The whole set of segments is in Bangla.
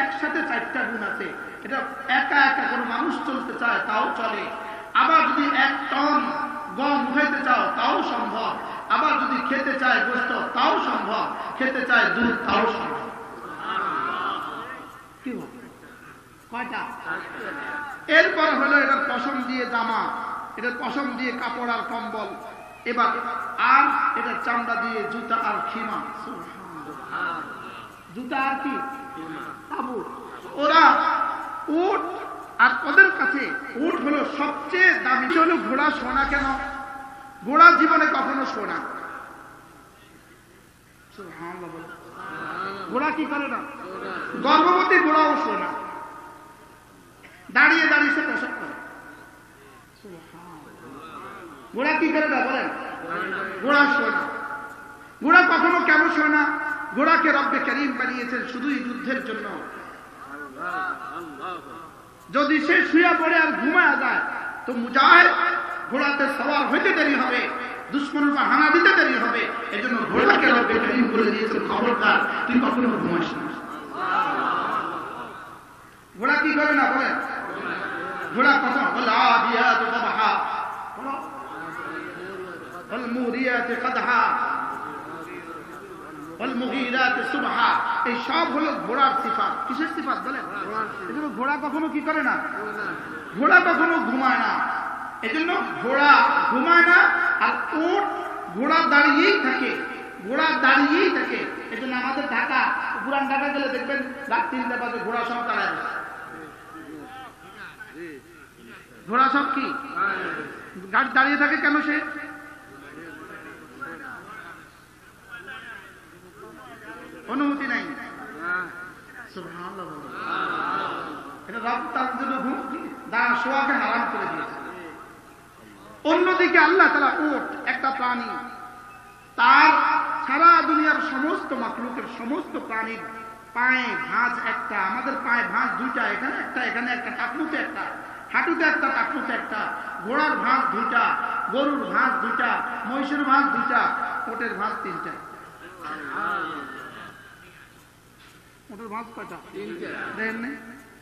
একসাথে 4টা গুণ আছে। এটা একা একা কোনো মানুষ চলতে চায় তাও চলে, আবার যদি 1 টন গম উঠাইতে চাও তাও সম্ভব, আবার যদি খেতে চায় গোশত তাও সম্ভব, খেতে চায় দুধ তাও সম্ভব। কি কয়টা? এরপর হলো এটার পশম দিয়ে জামা, এটার পশম দিয়ে কাপড় আর কম্বল, এবার আর এটার চামড়া দিয়ে জুতা আর খিমা। জুতা আর কি? তাবু। ওরা উট, আর ওদের কাছে উট হলো সবচেয়ে দামি। হলো ঘোড়া সোনা কেন? ঘোড়া জীবনে কখনো সোনা, ঘোড়া কি করে না? গর্ভবতী ঘোড়াও সোনা, দাঁড়িয়ে দাঁড়িয়ে সে প্রসব করে। ঘোড়া কি করে না বলেন? ঘোড়া সোনা। ঘোড়া কখনো কেন সোনা? ঘোড়াকে রব্বে কারীম বানিয়েছেন শুধুই যুদ্ধের জন্য। যদি সে শুয়ে পড়ে আর ঘুমায় যায় তো মুজাহিদ ঘোড়াতে সওয়ার হইতে দেরি হবে, দুশমনের পর হানা দিতে দেরি হবে। এজন্য ঘোড়াকে রব্বে কারীম বলে দিয়েছেন, খবরদার তুই কখনো ঘুমাস না। ঘোড়া কি করে না বলেন? ঘোড়া কখন? আদিয়াতু দবহা, ওয়াল মুরিয়াতি কদহা, ওয়াল মুগীরাতি সুবহা। এই সব হলো ঘোড়ার সিফাত। কিসের সিফাত বলেন? এজন্য ঘোড়া কখনো কি করে না? ঘোড়া কখনো ঘুমায় না। এজন্য ঘোড়া ঘুমায় না, আর উট ঘোড়া দাঁড়িয়েই থাকে, ঘোড়া দাঁড়িয়েই থাকে। এজন্য আমাদের ঢাকা, পুরান ঢাকা গেলে দেখবেন রাত 3টা বাজে ঘোড়া সব দাঁড়ায়। ঘোড়া সব কি গাড়ি দাঁড়িয়ে থাকে কেন? সে অনুমতি নাই। সুবহানাল্লাহ। এটা রব তার জন্য দাঁড়া শোয়াকে হারাম করে দিয়েছে। অন্যদিকে আল্লাহ তাআলা উট একটা প্রাণী, তার সারা দুনিয়ার সমস্ত মাখলুকের সমস্ত প্রাণীর পায়ে ভাঁজ একটা, আমাদের পায়ে ভাঁজ 2টা, এখানে একটা, এখানে একটা, টাকনুতে একটা, হাঁটুতে একটা, টাকনুতে একটা। ঘোড়ার ভাঁজ 2টা, গরুর ভাঁজ 2টা, মহিষের ভাঁজ 2টা, ওটের ভাঁজ 3টা। ওটের ভাঁজ কয়টা? 3টা। দেখেন না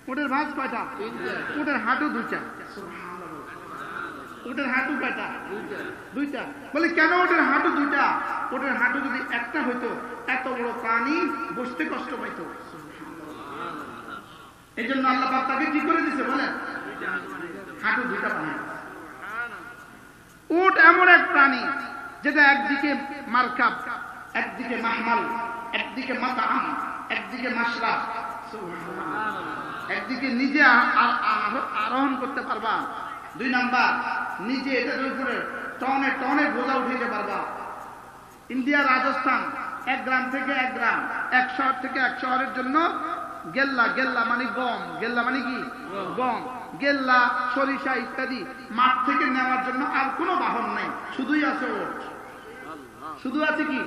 ওটের ভাঁজ কয়টা? 3টা। ওটের হাঁটু 2টা। ওটের হাঁটু কয়টা? 2টা। বলে কেন ওটের হাঁটু 2টা? ওটের হাঁটু যদি একটা হইতো এত বড় প্রাণী বসতে কষ্ট পাইতো। এই জন্য আল্লাহ পাক তাকে কি করে দিছে বলেন? হাঁটু 2টা বানায়। উট এমন এক প্রাণী যেটা একদিকে মারকাব, একদিকে মাহমাল, একদিকে মাতাআম, একদিকে মাশরাব, একদিকে নিজে আরোহণ করতে পারবা, 2 নাম্বার নিজে এটার উপরে টনে টনে বোঝা উঠাইতে পারবা। ইন্ডিয়া রাজস্থান 1 গ্রাম থেকে 1 গ্রাম, 1 শহর থেকে 1 শহরের জন্য গেল্লা, গেল্লা মানে গম, গেল্লা মানে কি? গম, গেল্লা, সরিষা ইত্যাদি মাঠ থেকে নেওয়ার জন্য আর কোনো বাহন নাই, শুধুই আছে ওট। শুধু আছে কি?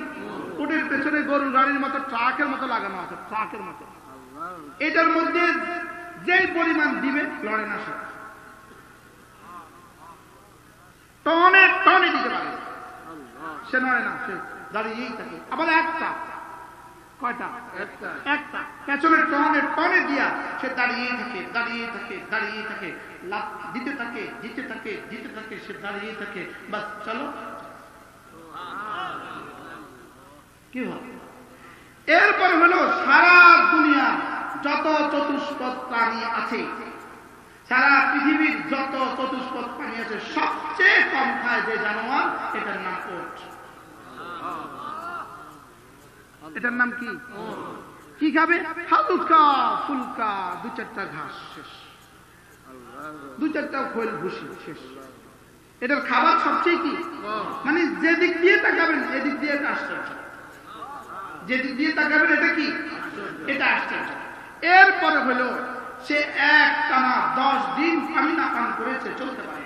ওটের পেছনে গরুর গাড়ির মতো ট্রাকের মতো লাগানো আছে, ট্রাকের মতো। এটার মধ্যে যেই পরিমাণ দিবে লড়ে না, টনে টনে দিতে পারে, সে নড়ে না, সে দাঁড়িয়েই থাকে। আবার একটা, কয়টা? একটা। পেছনে টনে টনে দিয়া সে দাঁড়িয়েই থাকে, দাঁড়িয়ে থাকে, দাঁড়িয়ে থাকে, লাফ দিতে থাকে, দিতে থাকে, দিতে থাকে, সে দাঁড়িয়ে থাকে। বাস চলো, কি হয়? এরপর হলো সারা দুনিয়া যত চতুষ্পদ প্রাণী আছে, সারা পৃথিবীর যত চতুষ্পদ প্রাণী আছে, সবচেয়ে কম খায় যে জানোয়ার, এটার নাম ওট। এটার নাম কি? কি খাবে? হালকা ফুলকা 2-4টা ঘাস শেষ, 2-4টা খোল ভুসি শেষ। এটার খাবার সবচেয়ে কি? মানে যেদিক দিয়ে তাকাবেন এদিক দিয়ে এটা আশ্চর্য, যেদিক দিয়ে তাকাবেন এটা কি? এটা আশ্চর্য। এরপরে হলো সে একটানা 10 দিন পানি না পান করেছে চলতে পারে।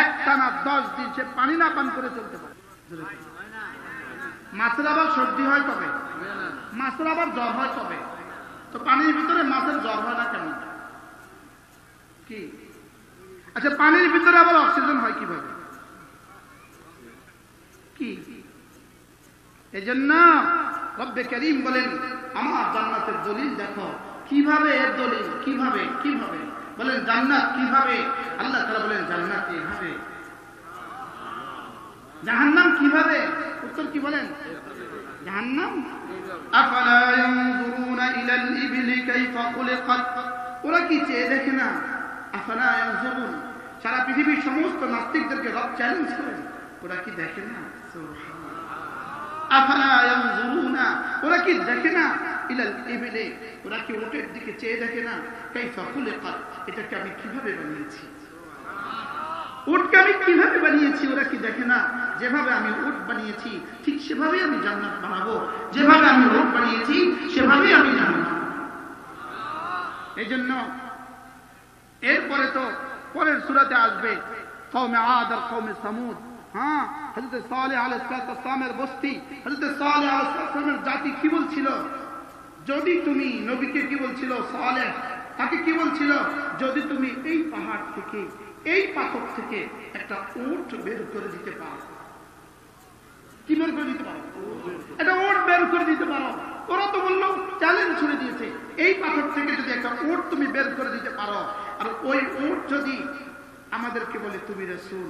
একটানা 10 দিন সে পানি না পান করে চলতে পারে। মাছের আবার সর্দি হয় কবে? মাছের আবার জ্বর হয় কবে? তো পানির ভিতরে মাছের জ্বর হয় না কেন? কি? আচ্ছা, পানির ভিতরে আবার অক্সিজেন হয় কিভাবে? কি? এজন্য রব্বে করিম বলেন আমার জান্নাতের দলিল দেখো। কিভাবে এর দলিল? কিভাবে কিভাবে বলেন জান্নাত কিভাবে? আল্লাহ তাআলা বলেন জান্নাত এইভাবে। জাহান্নাম কিভাবে? উত্তর কি বলেন? জাহান্নাম আফালা ইয়ানজুরুনা ইলাল ইবলি কাইফা খুলিকাত, ওরা কি চেয়ে দেখে না? আফালা ইয়ানজুরুন, সারা পৃথিবীর সমস্ত নাস্তিকদেরকে রব চ্যালেঞ্জ করেন, ওরা কি দেখে না? আফালা ইয়ানজুরুনা, ওরা কি দেখে না? ইলাল ইবলি, ওরা কি উটের দিকে চেয়ে দেখে না? কাইফা খুলিকাত, এটাকে আমি কিভাবে বানিয়েছি, উটকে আমি কিভাবে বানিয়েছি, ওরা কি দেখে না? যেভাবে আমি উট বানিয়েছি ঠিক সেভাবেই আমি জান্নাত বানাবো, যেভাবে আমি উট বানিয়েছি সেভাবেই আমি জান্নাত। এই জন্য এরপরে তো পরের সূরাতে আসবে কওমে আদ আর কওমে সামুদ। হ্যাঁ, হযরত সালেহ আলাইহিস সালামের বস্তি, হযরত সালেহ আলাইহিস সালামের জাতি কি বলছিল? যদি তুমি নবীকে কি বলছিল? সালেহ তাকে কি বলছিল? যদি তুমি এই পাহাড় থেকে, এই পাথর থেকে একটা উট বের করে দিতে পারো, কি বের করে দিতে পারো? একটা উট বের করে দিতে পারো। ওরা তো বললো, চ্যালেঞ্জ ছুড়ে দিয়েছে, এই পাথর থেকে যদি একটা উট তুমি বের করে দিতে পারো, আর ওই উট যদি আমাদেরকে বলে তুমি রাসূল,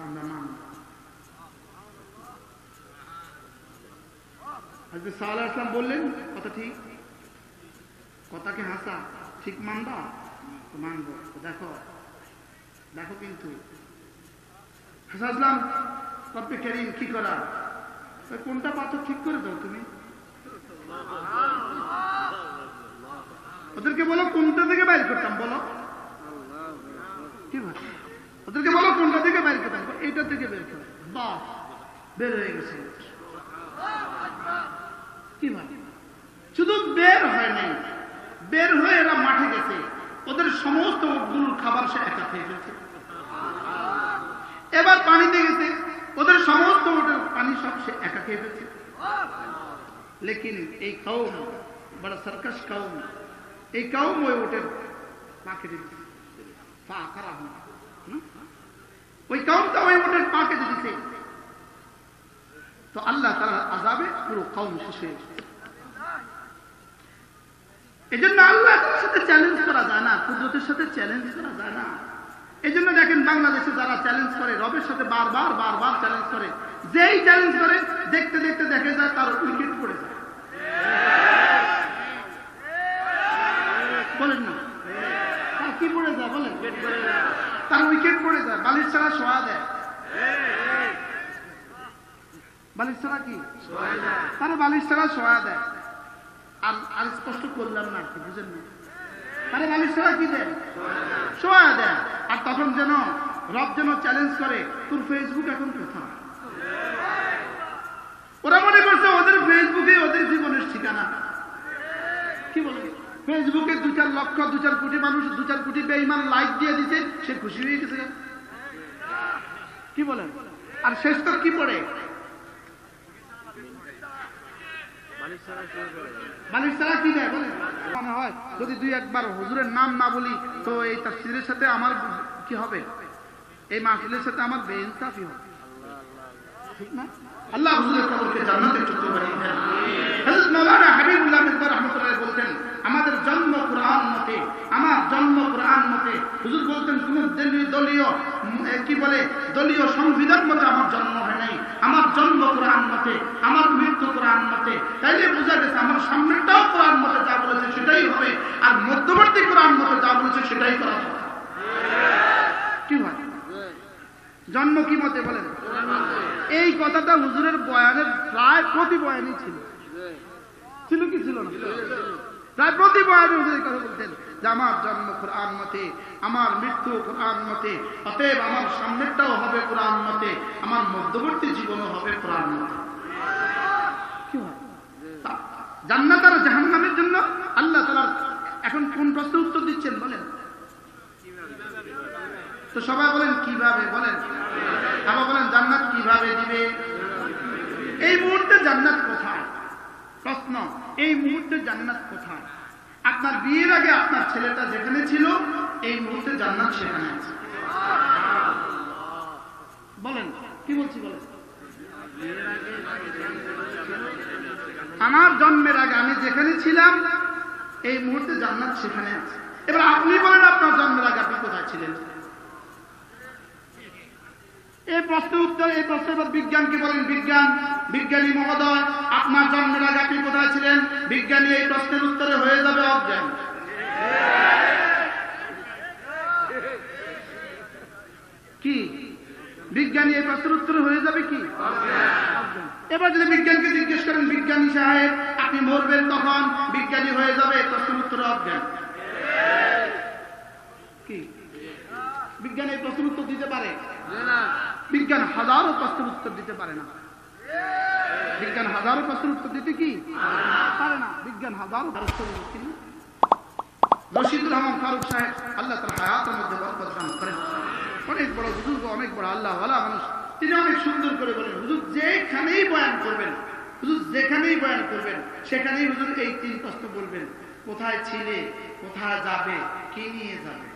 আমরা মানব। হযরত সালেহ আলাইহিস সালাম বললেন, কথা ঠিক, কথাকে হাসা ঠিক মানবা? মানবো। দেখো দেখো কিন্তু হাসালাম রব্বে করিম কি করা, কোনটা পাথর ঠিক করে দাও তুমি, ওদেরকে বলো কোনটা থেকে বাইর করতাম, বলো কি ভাই, ওদেরকে বলো কোনটা থেকে বাইর করতাম, এটা থেকে বের করো, বাস বের হয়ে গেছে। কি ভাই, শুধু বের হয় নাই, বের হয়ে এরা মাঠে গেছে, ওদের সমস্ত উটগুলোর খাবার সে একা খেয়ে গেছে। এবার পানিতে গেছে, ওদের সমস্ত উটের পানি সব সে একা খেয়ে ফেলছে। লেকিন এই কওম বড় সার্কাস কওম, এই কওম ওই উটের পাকে দিচ্ছে, পা খারাপ না, ওই কওমটা ওই উটের পাকে দিচ্ছে। তো আল্লাহ তাআলার আযাবে পুরো কওম শেষ হয়ে গেছে। এই জন্য আল্লাহর সাথে চ্যালেঞ্জ করা যায় না, কুদরতের সাথে চ্যালেঞ্জ করা যায় না। এই জন্য দেখেন বাংলাদেশে যারা চ্যালেঞ্জ করে, রবের সাথে বারবার বারবার চ্যালেঞ্জ করে, যেই চ্যালেঞ্জ করে দেখতে দেখতে দেখে যায় তার উইকেট পড়ে যায়। বলেন না, তার কি পড়ে যায়? বলেন, তার উইকেট পড়ে যায়, বালিশ ছাড়া শোয়া দেয়। বালিশ ছাড়া কি তার বালিশ ছাড়া শোয়া দেয়। আর স্পষ্ট করলাম না, কি বুঝেন না? তারা বালিশ ছাড়া কি দেয়? শোয়া দেয়। আর তখন যেন রব যেন চ্যালেঞ্জ করে, তোর ফেসবুক এখন কোথায়? ওরা মনে করছে ওদের ফেসবুকে ওদের জীবনের ঠিকানা। কি বলে? ফেসবুকে 2-4 লক্ষ 2-4 কোটি মানুষ, 2-4 কোটি বেঈমান লাইক দিয়ে দিচ্ছে, সে খুশি হয়ে গেছে। কি বলেন? আর শেষ তো কি পড়ে? বালিশ ছাড়া কি দেয়? বলে মনে হয় যদি 2-1 বার হুজুরের নাম না বলি তো এই তাফসীরের সাথে আমার কি হবে, এই মাহফিলের সাথে আমার বেইনসাফি হবে, ঠিক না? আল্লাহ হুজুরের কবরকে জান্নাতের টুকরো বানিয়ে দেন। হযরত মাওলানা হাবিবুল্লাহ মির্জা রাহমাতুল্লাহ বলতেন, আমাদের জন্ম কোরআন মতে, আমার জন্ম কোরআন মতে। হুজুর বলতেন কোন দলীয় কি বলে দলীয় সংবিধান মতে আমার জন্ম হয় নাই, আমার জন্ম কোরআন মতে, আমার মৃত্যু কোরআন মতে। তাইলে বোঝা গেছে আমার সামনেটাও কোরআন মতে যা বলেছে সেটাই হবে, আর মধ্যবর্তী কোরআন মতে যা বলেছে সেটাই করা হবে। কি হয়? জন্ম কি মতে বলেন? এই কথাটা হুজুরের বয়ানের প্রায় প্রতি বয়ানই ছিল। ছিল কি ছিল না? প্রায় প্রতি বয়ানে হুজুর কথা বলতেন যে আমার জন্ম কোরআন মতে, আমার মৃত্যু কোরআন মতে, অতএব আমার সামনেরটাও হবে কোরআন মতে, আমার মধ্যবর্তী জীবনও হবে কোরআন মতে। কি হয়? জান্নাত আর জাহান্নামের জন্য আল্লাহ তাআলা এখন কোন প্রশ্নের উত্তর দিচ্ছেন বলেন? তো সবাই বলেন কিভাবে? বলেন আবার বলেন জান্নাত কিভাবে দিবে? এই মুহূর্তে জান্নাত কোথায়? প্রশ্ন, এই মুহূর্তে জান্নাত কোথায়? আপনার বিয়ের আগে আপনার ছেলেটা যেখানে ছিল এই মুহূর্তে জান্নাত সেখানে আছে। বলেন কি বলছি? বলেন আমার জন্মের আগে আমি যেখানে ছিলাম এই মুহূর্তে জান্নাত সেখানে আছে। এবার আপনি বলেন আপনার জন্মের আগে আপনি কোথায় ছিলেন? এই প্রশ্নের উত্তর, এই প্রশ্নের এবার বিজ্ঞানকে বলেন, বিজ্ঞানী মহোদয় আপনার জন্মের আগে আপনি কোথায় ছিলেন? বিজ্ঞানী এই প্রশ্নের উত্তরে হয়ে যাবে অজ্ঞান। কি বিজ্ঞানী এই প্রশ্নের উত্তরে হয়ে যাবে কি? এবার যদি বিজ্ঞানকে জিজ্ঞেস করেন, বিজ্ঞানী সাহেব আপনি মরবেন তখন, বিজ্ঞানী হয়ে যাবে প্রশ্নের উত্তরে অজ্ঞান। কি বিজ্ঞান এই প্রশ্নের উত্তর দিতে পারে? বিজ্ঞান হাজারো প্রশ্নের উত্তর দিতে পারে না। বিজ্ঞান হাজারো প্রশ্নের উত্তর দিতে কি পারে না। বিজ্ঞান হাজারো রশিদুর রহমান ফারুক সাহেব আল্লাহ তার হায়াতের মধ্যে বরকত দান করেন, অনেক বড় বুজুর্গ, অনেক বড় আল্লাহ ওয়ালা মানুষ। তিনি অনেক সুন্দর করে বলেন, হুজুর যেখানেই বয়ান করবেন, হুজুর যেখানেই বয়ান করবেন সেখানেই হুজুর এই তিন প্রশ্ন বলবেন, কোথায় ছিলে, কোথায় যাবে, কে নিয়ে যাবে।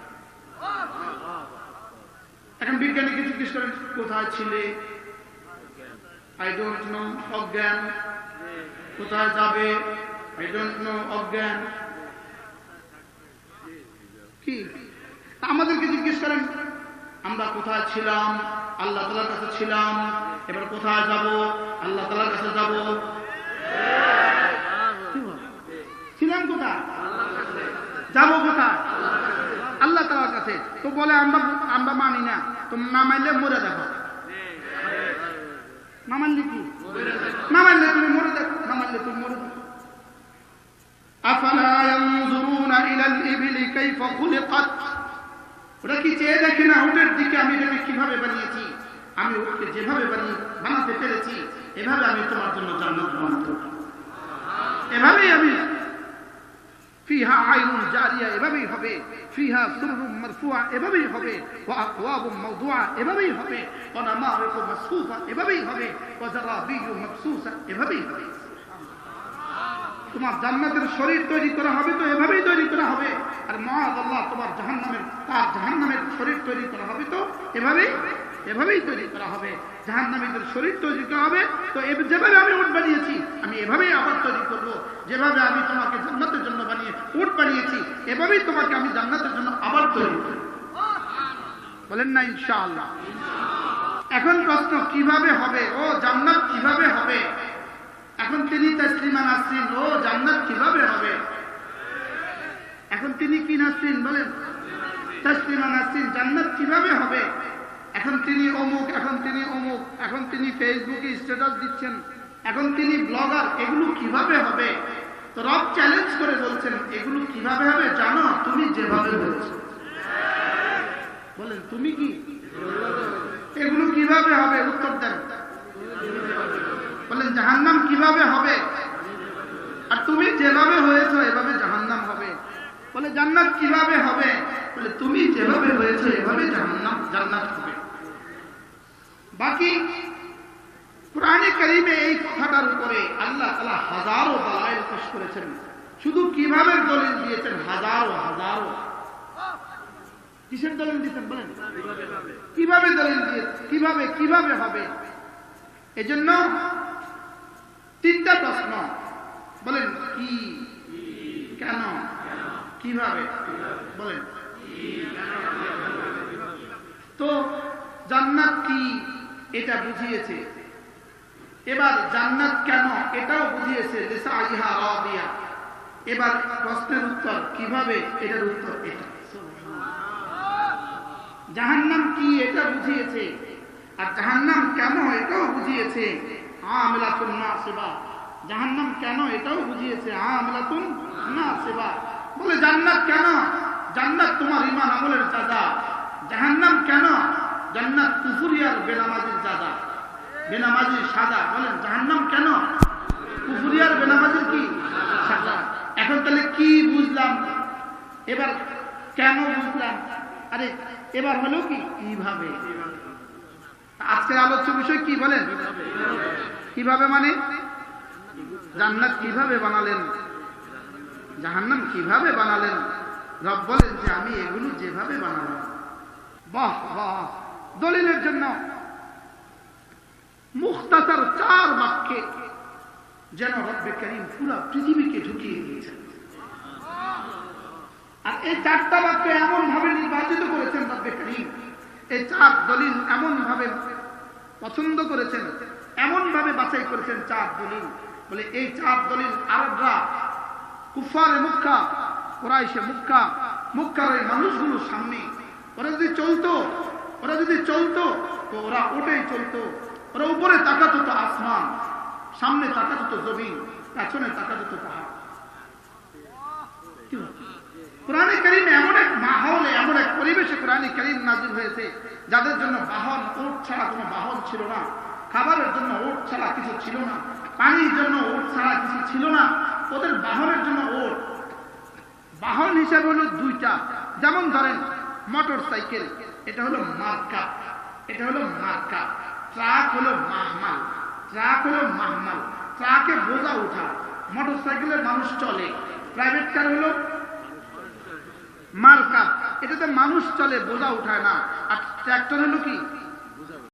এখন বিজ্ঞানীকে জিজ্ঞেস করেন কোথায় ছিলে, আই ডোন্ট নো, অজ্ঞান। কোথায় যাবে, আই ডোন্ট নো, অজ্ঞান। কি আমাদেরকে জিজ্ঞেস করেন আমরা কোথায় ছিলাম, আল্লাহ তাআলার কাছে ছিলাম, এবার কোথায় যাব, আল্লাহ তাআলার কাছে যাব। ছিলাম কোথায়, যাব কোথায়, আল্লাহ তাআলার কাছে। তো বলে আমরা মানি না, তো না মানলে মরে দেখো। না মানলে কি, না মানলে তুমি মরে দেখো, না মানলে তুমি মরে দেখো। আফালা ইয়ানজুরুনা ইলাল ইবলি কাইফা খুলিকাত, ওরা কি চেয়ে দেখে না উটের দিকে আমি এটাকে কিভাবে বানিয়েছি? আমি উটকে যেভাবে বানাতে পেরেছি এভাবে আমি তোমার জন্য জান্নাত বানাবো, এভাবেই আমি ফিহা আইনুন জারিয়া এভাবেই হবে, ফিহা সুরুরুম মারফুআ এভাবেই হবে, ওয়া আকওয়াবুম মাওদুআ এভাবেই হবে, ওয়া নামারিকু মাসফুফা এভাবেই হবে, ওয়া জারাবিয়্যু মাবসুসা এভাবেই হবে। তোমার জান্নাতের শরীর তৈরি করা হবে তো এভাবেই তৈরি করা হবে, আর মাআযাল্লাহ তোমার জাহান্নামের শরীর তৈরি করা হবে তো এভাবেই তৈরি করা হবে। জাহান্নামীদের শরীর তৈরি করা হবে তো যেভাবে আমি উট বানিয়েছি আমি এভাবেই আবার তৈরি করব। যেভাবে আমি তোমাকে জান্নাতের জন্য বানিয়ে উট বানিয়েছি এভাবেই তোমাকে আমি জান্নাতের জন্য আবার তৈরি করব। বলেন না ইনশাআল্লাহ। এখন প্রশ্ন কিভাবে হবে, ও জান্নাত কিভাবে হবে? এখন তিনি তাসলিমা নাসরিন, ও জান্নাত কিভাবে হবে? এখন তিনি কি নাসরিন বলেন, তাসলিমা নাসরিন, জান্নাত কিভাবে হবে? এখন তিনি অমুক, এখন তিনি অমুক, এখন তিনি ফেসবুকে স্ট্যাটাস দিচ্ছেন, এখন তিনি ব্লগার, এগুলো কিভাবে হবে? তো রব চ্যালেঞ্জ করে বলছেন এগুলো কিভাবে হবে জানো? তুমি যেভাবে বলছো। বলেন তুমি কি, এগুলো কিভাবে হবে? উত্তর দেন। বলেন জাহান্নাম কিভাবে হবে? আর তুমি যেভাবে হয়েছো এভাবে জাহান্নাম হবে। বলে জান্নাত কিভাবে হবে? বলে তুমি যেভাবে হয়েছো এভাবে জান্নাত হবে। বাকি কোরআনে কারীমে এই কথাটার উপরে আল্লাহ তাআলা হাজারো দলাইল পেশ করেছেন। শুধু কিভাবে দলিল দিয়েছেন, হাজারো। কিসের দলিল দিয়েছেন বলেন? কিভাবে দলিল দিয়েছেন, কিভাবে হবে। এজন্য তিনটা প্রশ্ন, বলেন কি, কেন, কিভাবে, বলেন। তো জান্নাত কি এটা বুঝিয়েছে, এবার জান্নাত কেন এটাও বুঝিয়েছে, লিসাইহা রাদিয়া। এবার প্রশ্নের উত্তর কিভাবে, এটার উত্তর এটা। জাহান্নাম কি এটা বুঝিয়েছে, আর জাহান্নাম কেন এটাও বুঝিয়েছে। আমিলাতুন নাসিবা, জাহান্নাম কেন এটাও বুঝিয়েছে, আমিলাতুন নাসিবা। বলে জান্নাত কেন? জান্নাত তোমার ঈমান আমলের সাজা। জাহান্নাম কেন? জান্নাত কুফরিয়ার বেনামাজির সাজা, বেনামাজির সাজা। বলেন জাহান্নাম কেন? কুফরিয়ার বেনামাজির কি সাজা। এখন তাহলে কি বুঝলাম, এবার কেন বুঝলাম, আরে এবার হলো কি কিভাবে। আজকের আলোচ্য বিষয় কি বলেন? কিভাবে মানে জান্নাত কিভাবে বানালেন, জাহান্নাম কিভাবে বানালেন। রব বলেন যে আমি এগুলো যেভাবে বানালাম। বাহ বাহ। দলিলের জন্য মুখতাসার 4 বাক্যে যেন রব্বে কারীম পুরো পৃথিবীকে ঢুকিয়ে দিয়েছেন। আর এই চারটা বাক্য এমন ভাবে নির্বাচিত করেছেন রব্বে কারীম, এই চার দলিল এমন ভাবে পছন্দ করেছেন, এমন ভাবে বাছাই করেছেন চার দলিল। বলে এই চার দলিল আরবরা, কুফারে মক্কা, কুরাইশে মক্কা, মক্কার এই মানুষগুলোর সামনে ওরা যদি চলতো তো ওরা ওটাই চলতো। ওরা উপরে তাকাতো তো আসমান, সামনে তাকাতো তো জমিন, পেছনে তাকাতো তো পাহাড়। কোরআনে কারীম এমন এক মাহলে, এমন এক পরিবেশে কোরআনে কারীম নাযিল হয়েছে যাদের জন্য বাহন, উট ছাড়া কোনো বাহন ছিল না, খাবারের জন্য উট ছাড়া কিছু ছিল না, পানির জন্য উট ছাড়া কিছু ছিল না। ওদের বাহনের জন্য উট, বাহন হিসাবে হলো দুইটা। যেমন ধরেন মোটর সাইকেল, এটা হলো মার্কা, এটা হলো মার্কা। ট্রাক হলো মাহমাল, ট্রাকে বোঝা উঠা। মোটর সাইকেলে মানুষ চলে। প্রাইভেট কার হলো মার্কা, এটাতে মানুষ চলে, বোঝা উঠায় না। আর ট্রাক্টর হলো কি